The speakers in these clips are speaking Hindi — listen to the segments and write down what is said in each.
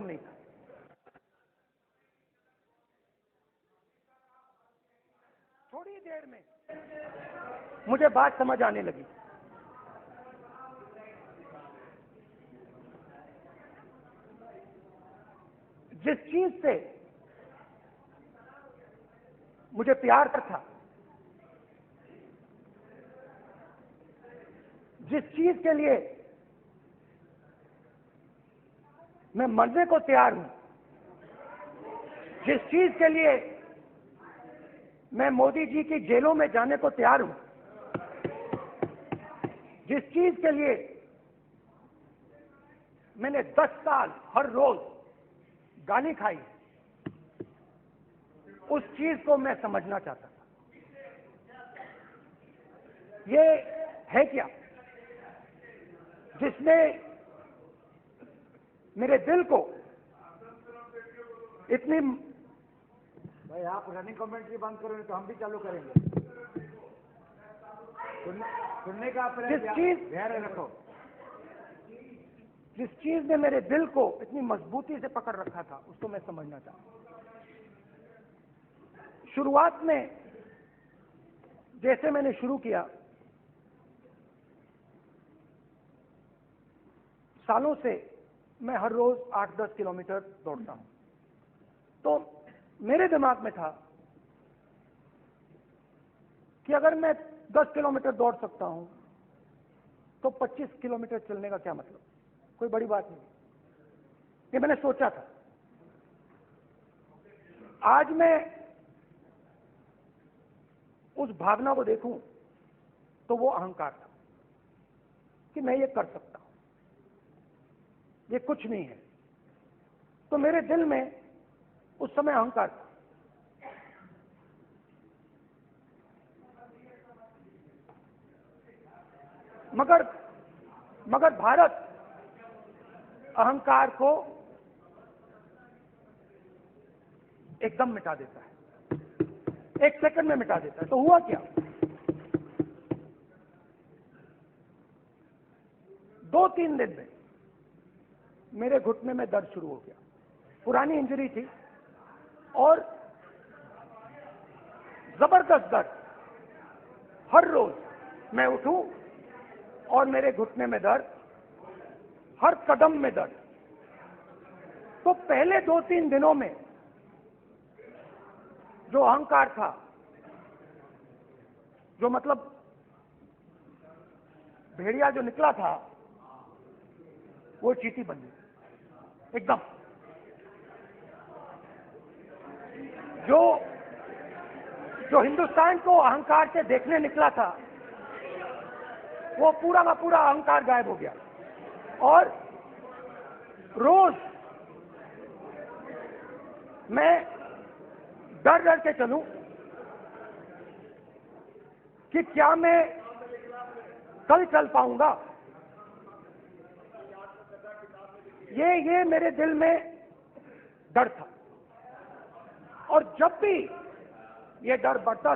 नहीं था। थोड़ी देर में मुझे बात समझ आने लगी। जिस चीज से मुझे प्यार था, जिस चीज के लिए मैं मरने को तैयार हूं, जिस चीज के लिए मैं मोदी जी की जेलों में जाने को तैयार हूं, जिस चीज के लिए मैंने 10 साल हर रोज गाली खाई, उस चीज को मैं समझना चाहता था। ये है क्या जिसने मेरे दिल को इतनी। भाई आप रनिंग कमेंट्री बंद करोगे तो हम भी चालू करेंगे। सुनने का धैर्य रखो। जिस चीज ने मेरे दिल को इतनी मजबूती से पकड़ रखा था, उसको मैं समझना चाहता। शुरुआत में जैसे मैंने शुरू किया, सालों से मैं हर रोज 8-10 किलोमीटर दौड़ता हूं। तो मेरे दिमाग में था कि अगर मैं 10 किलोमीटर दौड़ सकता हूं तो 25 किलोमीटर चलने का क्या मतलब, कोई बड़ी बात नहीं। ये मैंने सोचा था। आज मैं उस भावना को देखूं तो वो अहंकार था कि मैं ये कर सकता हूं, ये कुछ नहीं है। तो मेरे दिल में उस समय अहंकार था। मगर भारत अहंकार को एकदम मिटा देता है, 1 सेकंड में मिटा देता है। तो हुआ क्या, 2-3 दिन में मेरे घुटने में दर्द शुरू हो गया। पुरानी इंजरी थी और जबरदस्त दर्द। हर रोज मैं उठूं और मेरे घुटने में दर्द, हर कदम में दर्द। तो पहले 2-3 दिनों में जो अहंकार था, जो मतलब भेड़िया जो निकला था, वो चींटी बन गई एकदम। जो हिंदुस्तान को अहंकार से देखने निकला था, वो पूरा का पूरा अहंकार गायब हो गया। और रोज मैं डर डर के चलूं कि क्या मैं कल चल पाऊंगा। ये मेरे दिल में डर था। और जब भी ये डर बढ़ता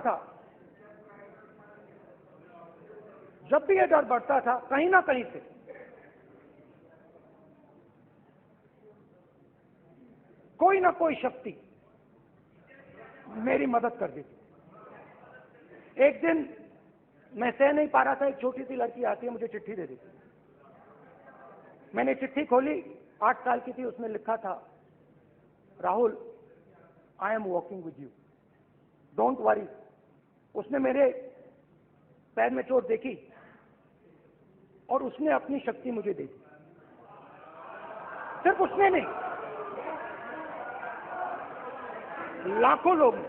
था, कहीं ना कहीं से कोई ना कोई शक्ति मेरी मदद कर देती। एक दिन मैं सह नहीं पा रहा था, एक छोटी सी लड़की आती है, मुझे चिट्ठी दे देती। मैंने चिट्ठी खोली, 8 साल की थी। उसमें लिखा था, Rahul, I am walking with you, don't worry. उसने मेरे पैर में चोट देखी और उसने अपनी शक्ति मुझे दे दी। सिर्फ उसने नहीं, लाखों लोग ने।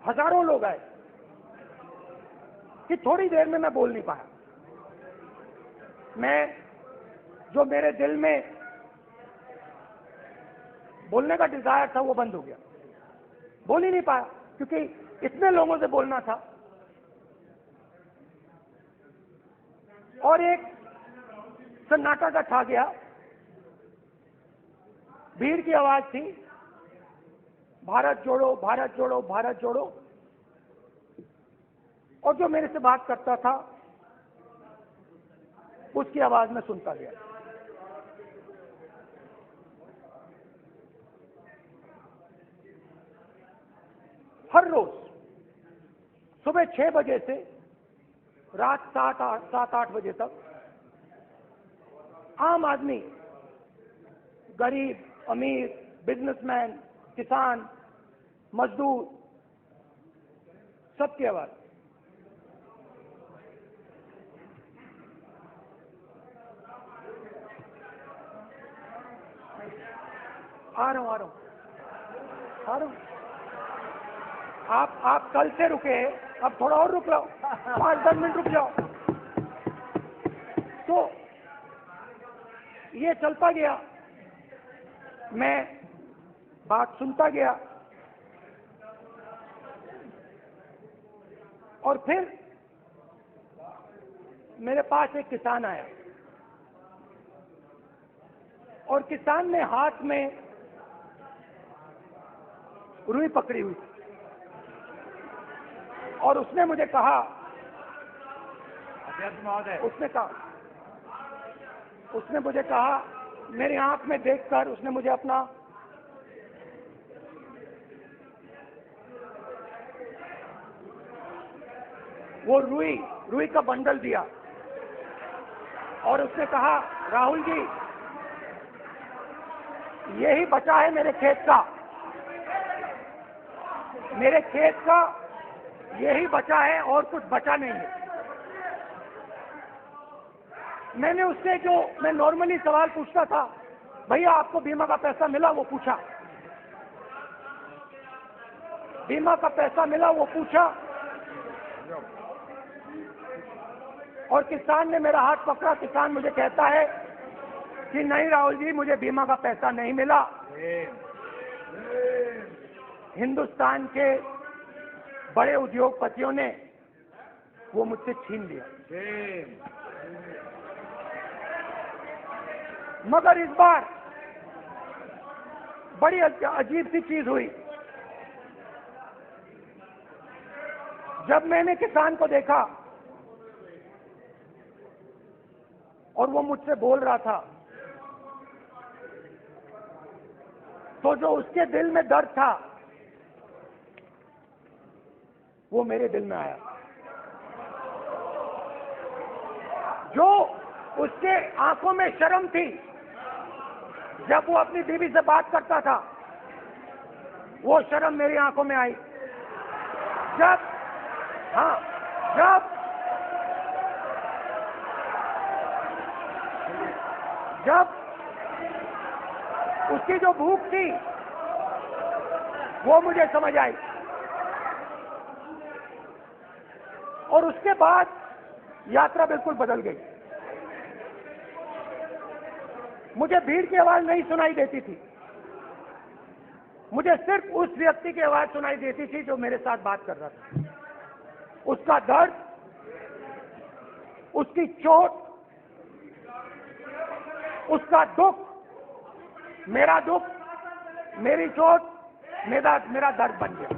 हजारों लोग आए कि थोड़ी देर में मैं बोल नहीं पाया। जो मेरे दिल में बोलने का डिजायर था, वो बंद हो गया। बोल ही नहीं पाया क्योंकि इतने लोगों से बोलना था। और एक सन्नाटा सा छा गया। भीड़ की आवाज थी, भारत जोड़ो, भारत जोड़ो, भारत जोड़ो। और जो मेरे से बात करता था उसकी आवाज में सुनता गया। हर रोज सुबह 6 बजे से रात 7-8 बजे तक आम आदमी, गरीब, अमीर, बिजनेसमैन, किसान, मजदूर, सबकी आवाज। आ रहा हूं। आप कल से रुके, अब थोड़ा और रुक लो, 5-10 मिनट रुक जाओ। तो ये चलता गया, मैं बात सुनता गया। और फिर मेरे पास एक किसान आया और किसान ने हाथ में रुई पकड़ी हुई थी और उसने मुझे कहा, उसने मुझे कहा, मेरी आंख में देखकर उसने मुझे अपना वो रुई का बंडल दिया और उसने कहा, राहुल जी, यही बचा है मेरे खेत का, यही बचा है और कुछ बचा नहीं है। मैंने उससे जो मैं नॉर्मली सवाल पूछता था, भैया आपको बीमा का पैसा मिला, वो पूछा। बीमा का पैसा मिला, वो पूछा। और किसान ने मेरा हाथ पकड़ा। किसान मुझे कहता है कि नहीं राहुल जी, मुझे बीमा का पैसा नहीं मिला, हिंदुस्तान के बड़े उद्योगपतियों ने वो मुझसे छीन लिया। मगर इस बार बड़ी अजीब सी चीज हुई। जब मैंने किसान को देखा और वो मुझसे बोल रहा था, तो जो उसके दिल में दर्द था वो मेरे दिल में आया। जो उसके आंखों में शर्म थी जब वो अपनी बीवी से बात करता था, वो शर्म मेरी आंखों में आई। जब उसकी जो भूख थी वो मुझे समझ आई। और उसके बाद यात्रा बिल्कुल बदल गई। मुझे भीड़ की आवाज नहीं सुनाई देती थी, मुझे सिर्फ उस व्यक्ति की आवाज सुनाई देती थी जो मेरे साथ बात कर रहा था। उसका दर्द, उसकी चोट, उसका दुख, मेरा दुख, मेरी चोट, मेरा दर्द बन गया।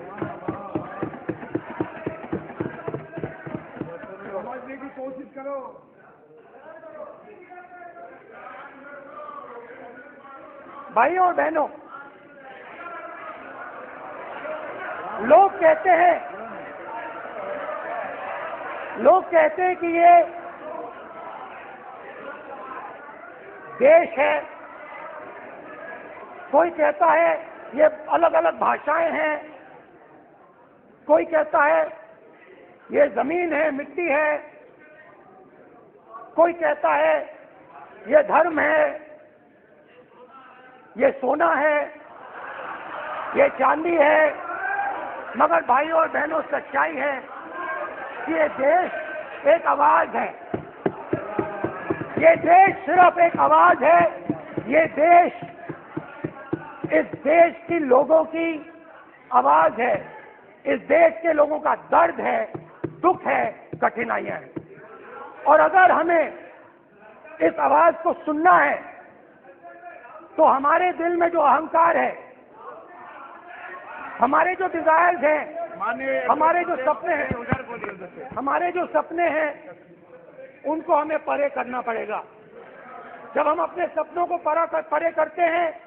समझने की कोशिश करो। भाइयों और बहनों, लोग कहते हैं कि ये देश है, कोई कहता है ये अलग अलग भाषाएं हैं, कोई कहता है ये जमीन है, मिट्टी है, कोई कहता है ये धर्म है, ये सोना है, ये चांदी है। मगर भाइयों और बहनों, सच्चाई है कि ये देश एक आवाज है। ये देश सिर्फ एक आवाज है। ये देश इस देश के लोगों की आवाज है। इस देश के लोगों का दर्द है, दुख है, कठिनाइयां हैं। और अगर हमें इस आवाज को सुनना है तो हमारे दिल में जो अहंकार है, हमारे जो डिजायर्स हैं, हमारे जो सपने हैं, हमारे जो सपने हैं, उनको हमें परे करना पड़ेगा। जब हम अपने सपनों को परे करते हैं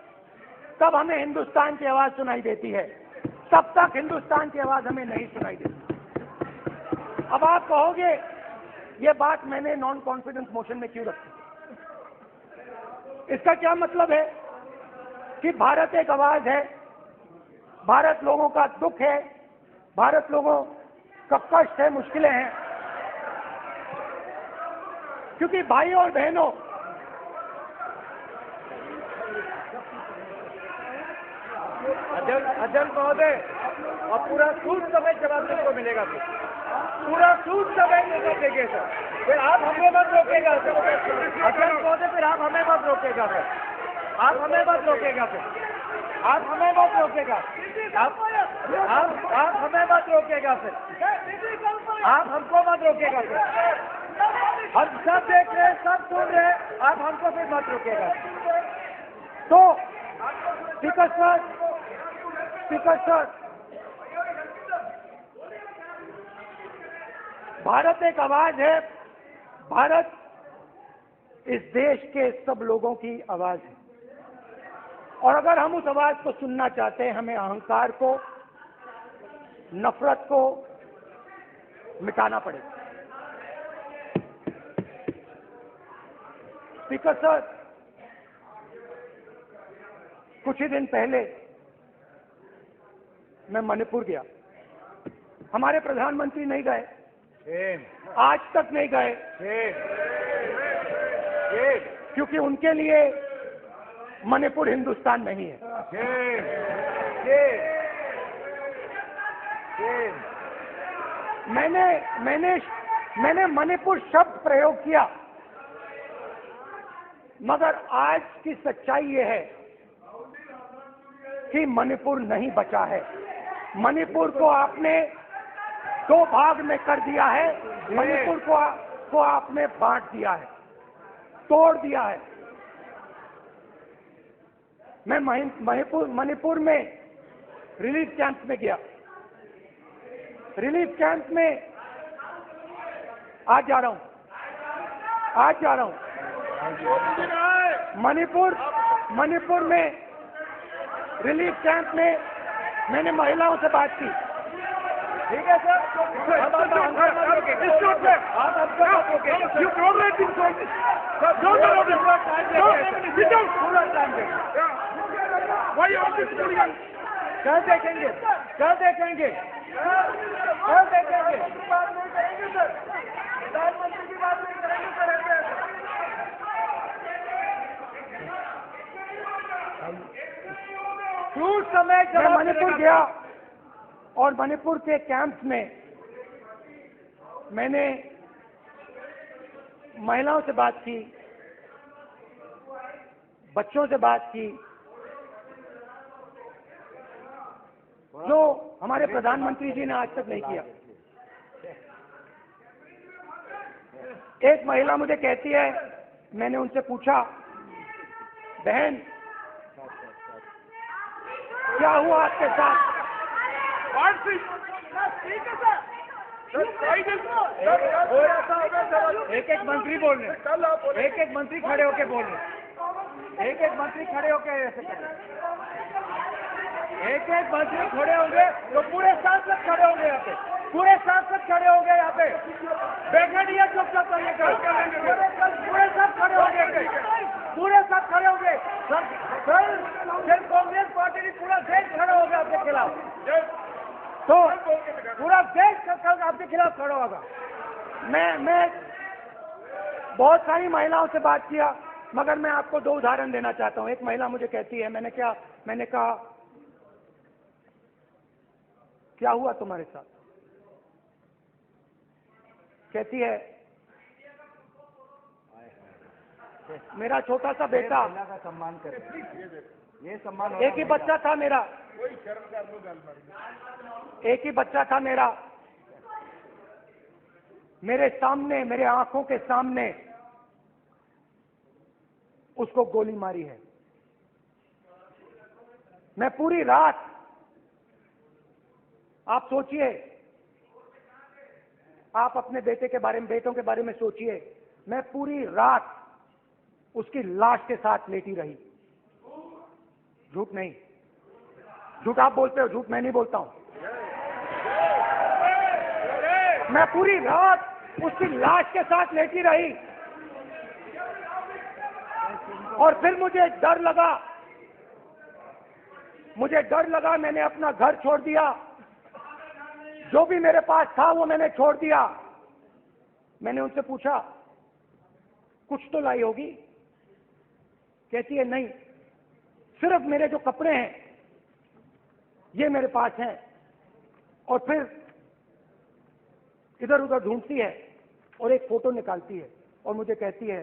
तब हमें हिंदुस्तान की आवाज सुनाई देती है, तब तक हिंदुस्तान की आवाज हमें नहीं सुनाई देती। अब आप कहोगे ये बात मैंने नॉन कॉन्फिडेंस मोशन में क्यों रखी? इसका क्या मतलब है कि भारत एक आवाज है, भारत लोगों का दुख है, भारत लोगों का कष्ट है, मुश्किलें हैं। क्योंकि भाई और बहनों, अध्यक्ष महोदय, और पूरा सूद समेत जवाब तुमको मिलेगा, पूरा सूद समेत जवाब देंगे सर। फिर आप हमें मत रोकेगा सर, अध्यक्ष महोदय, फिर आप हमें मत रोकेगा सर, आप हमें मत रोकेगा सर, आप हमें मत रोकेगा, आप हमें मत रोकेगा सर, आप हमको मत रोकेगा सर। हम सब देख रहे हैं, सब सुन रहे हैं, आप हमको फिर मत रोकेगा। तो स्पीकर सर, भारत एक आवाज है, भारत इस देश के सब लोगों की आवाज है, और अगर हम उस आवाज को सुनना चाहते हैं, हमें अहंकार को, नफरत को मिटाना पड़ेगा। स्पीकर सर, कुछ ही दिन पहले मैं मणिपुर गया, हमारे प्रधानमंत्री नहीं गए, आज तक नहीं गए, क्योंकि उनके लिए मणिपुर हिंदुस्तान नहीं है। मैंने मणिपुर शब्द प्रयोग किया, मगर आज की सच्चाई ये है कि मणिपुर नहीं बचा है। मणिपुर को आपने दो भाग में कर दिया है, मणिपुर को आपने बांट दिया है, तोड़ दिया है। मैं मणिपुर में रिलीफ कैंप में गया, रिलीफ कैंप में आज जा रहा हूं। मणिपुर में रिलीफ कैंप में मैंने महिलाओं से बात की। ठीक है सर, कल देखेंगे। प्रधानमंत्री की बात नहीं करेंगे सर। मैं मणिपुर गया और मणिपुर के कैंप्स में मैंने महिलाओं से बात की, बच्चों से बात की, जो हमारे प्रधानमंत्री जी ने आज तक नहीं किया। एक महिला मुझे कहती है, मैंने उनसे पूछा, बहन क्या हुआ आपके साथ? एक मंत्री बोल रहे, एक मंत्री खड़े होके बोल रहे, एक मंत्री खड़े होके ऐसे कर रहे, एक मंत्री खड़े होंगे तो पूरे सांसद खड़े होंगे यहाँ पे, पूरे सांसद खड़े होंगे यहाँ पे। बैठिए चुपचाप करिए, पूरे सब खड़े होंगे, पूरे सब खड़े होंगे सर। सिर्फ कांग्रेस पार्टी की पूरा देश खड़ा होगा आपके खिलाफ, तो पूरा देश आपके खिलाफ खड़ा होगा। मैं बहुत सारी महिलाओं से बात किया, मगर मैं आपको दो उदाहरण देना चाहता हूं। एक महिला मुझे कहती है, मैंने कहा क्या हुआ तुम्हारे साथ? कहती है, मेरा छोटा सा बेटा, का सम्मान करें, ये सम्मान, एक ही बच्चा था मेरा, एक ही बच्चा था मेरा, मेरे सामने, मेरे आंखों के सामने उसको गोली मारी है। मैं पूरी रात, आप सोचिए, आप अपने बेटे के बारे में, बेटों के बारे में सोचिए, मैं पूरी रात उसकी लाश के साथ लेटी रही। झूठ नहीं, झूठ आप बोलते हो, झूठ मैं नहीं बोलता हूं। मैं पूरी रात उसकी लाश के साथ लेटी रही और फिर मुझे डर लगा, मैंने अपना घर छोड़ दिया, जो भी मेरे पास था वो मैंने छोड़ दिया। मैंने उनसे पूछा, कुछ तो लाई होगी? कहती है नहीं, सिर्फ मेरे जो कपड़े हैं ये मेरे पास हैं। और फिर इधर उधर ढूंढती है और एक फोटो निकालती है और मुझे कहती है,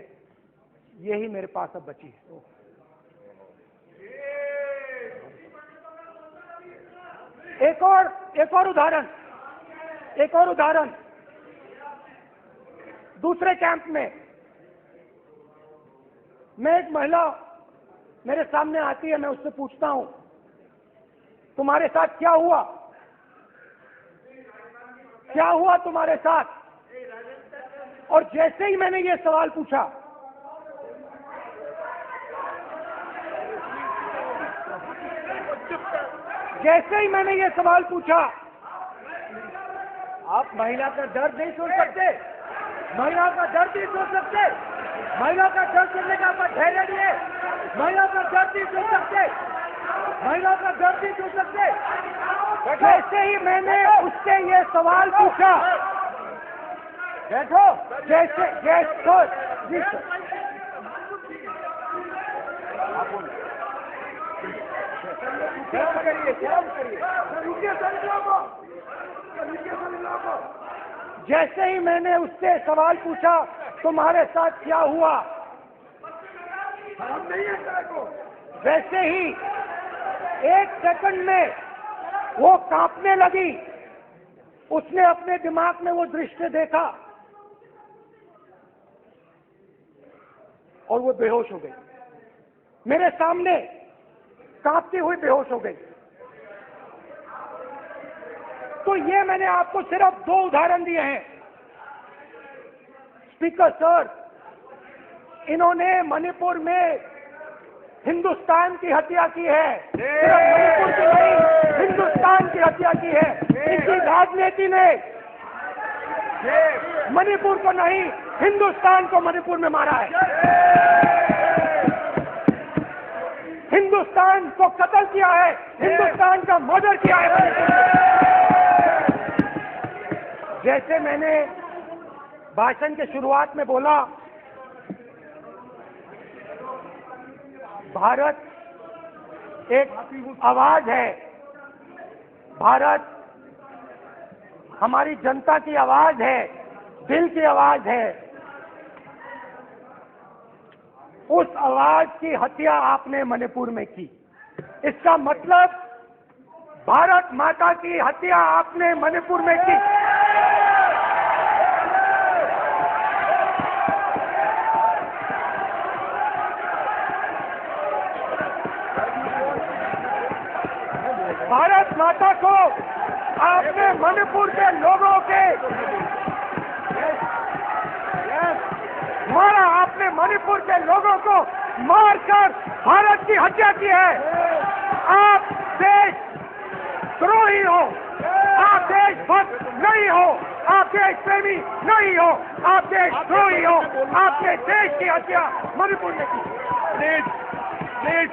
यही मेरे पास अब बची है। एक और उदाहरण, दूसरे कैंप में मैं, एक महिला मेरे सामने आती है, मैं उससे पूछता हूं, तुम्हारे साथ क्या हुआ? क्या हुआ तुम्हारे साथ? और जैसे ही मैंने ये सवाल पूछा, आप महिला का दर्द नहीं सुन सकते, महिला का दर्द नहीं सुन सकते, महिला का दर्द सुनने का आपका धैर्य नहीं है, महिला का दर्द नहीं सुन सकते, महिला का दर्द नहीं सुन सकते। जैसे ही मैंने उससे ये सवाल पूछा, बैठो, जैसे जी सर, जैसे ही मैंने उससे सवाल पूछा, तुम्हारे साथ क्या हुआ, वैसे ही एक सेकंड में वो कांपने लगी। उसने अपने दिमाग में वो दृश्य देखा और वो बेहोश हो गई, मेरे सामने कांपती हुई बेहोश हो गई। तो ये मैंने आपको सिर्फ 2 उदाहरण दिए हैं। स्पीकर सर, इन्होंने मणिपुर में हिंदुस्तान की हत्या की है, सिर्फ मणिपुर की नहीं, हिंदुस्तान की हत्या की है। इनकी राजनीति ने मणिपुर को नहीं, हिंदुस्तान को मणिपुर में मारा है, हिंदुस्तान को कत्ल किया है, हिंदुस्तान का मर्डर किया है मणिपुर में। जैसे मैंने भाषण के शुरुआत में बोला, भारत एक आवाज है, भारत हमारी जनता की आवाज है, दिल की आवाज है। उस आवाज की हत्या आपने मणिपुर में की, इसका मतलब भारत माता की हत्या आपने मणिपुर में की। भारत माता को आपने मणिपुर के लोगों के मारा, आपने मणिपुर के लोगों को मारकर भारत की हत्या की है। आप देशद्रोही हो, आप देशभक्त नहीं हो, आप देश प्रेमी नहीं हो, आप देशद्रोही हो। आपने देश की हत्या मणिपुर में की। प्लीज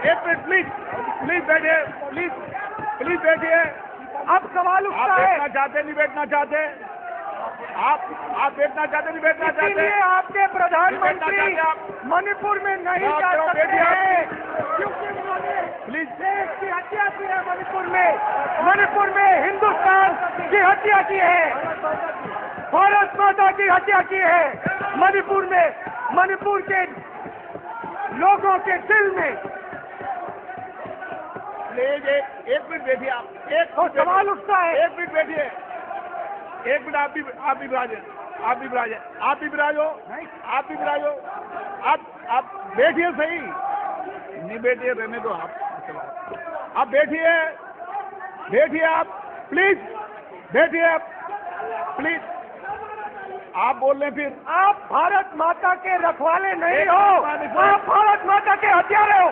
एक मिनट, प्लीज बैठिए, प्लीज बैठिए। अब सवाल उठता है, बैठना चाहते नहीं बैठना चाहते, आप बैठना चाहते नहीं बैठना चाहते, इसलिए आपके प्रधानमंत्री मणिपुर में नहीं जा सकते हैं, क्योंकि उन्होंने प्लीज देश की हत्या की है। मणिपुर में हिंदुस्तान की हत्या की है, भारत माता की हत्या की है। मणिपुर में, मणिपुर के लोगों के दिल में। प्लीज एक मिनट बैठिए, आप तो सवाल उठता है, एक मिनट बैठिए, एक मिनट। आप भी विराज हो, आप भी विराज हो, आप भी विराज हो, आप बैठिए सही, नहीं बैठिए, रहने दो आप बैठिए, बैठिए आप प्लीज, बैठिए आप प्लीज। आप बोल रहे फिर आप भारत माता के रखवाले नहीं हो, आप भारत माता के हत्यारे हो।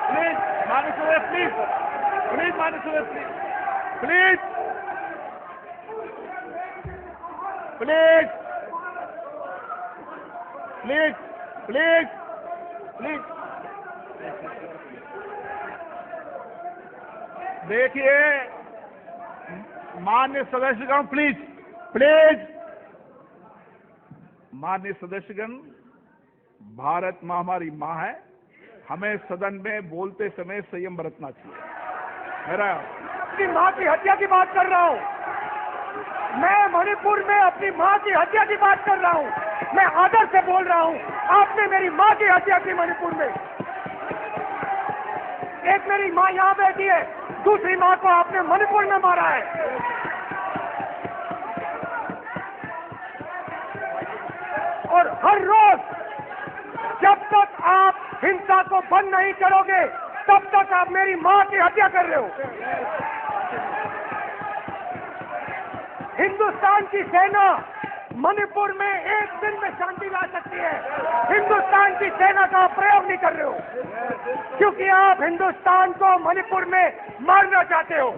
प्लीज माननीय सदस्य, प्लीज प्लीज माननीय सदस्य, please please please please please देखिए माननीय सदस्यगण, प्लीज प्लीज माननीय सदस्यगण, भारत माँ हमारी माँ है, हमें सदन में बोलते समय संयम बरतना चाहिए। मेरा अपनी माँ की हत्या की बात कर रहा हूँ मैं, मणिपुर में अपनी माँ की हत्या की बात कर रहा हूँ मैं, आदर से बोल रहा हूँ। आपने मेरी माँ की हत्या की मणिपुर में। एक मेरी माँ यहाँ बैठी है, दूसरी माँ को आपने मणिपुर में मारा है। और हर रोज जब तक आप हिंसा को बंद नहीं करोगे तब तक आप मेरी माँ की हत्या कर रहे हो। हिंदुस्तान की सेना मणिपुर में एक दिन में शांति ला सकती है, हिंदुस्तान की सेना का प्रयोग नहीं कर रहे हो, क्योंकि आप हिंदुस्तान को मणिपुर में मारना चाहते हो।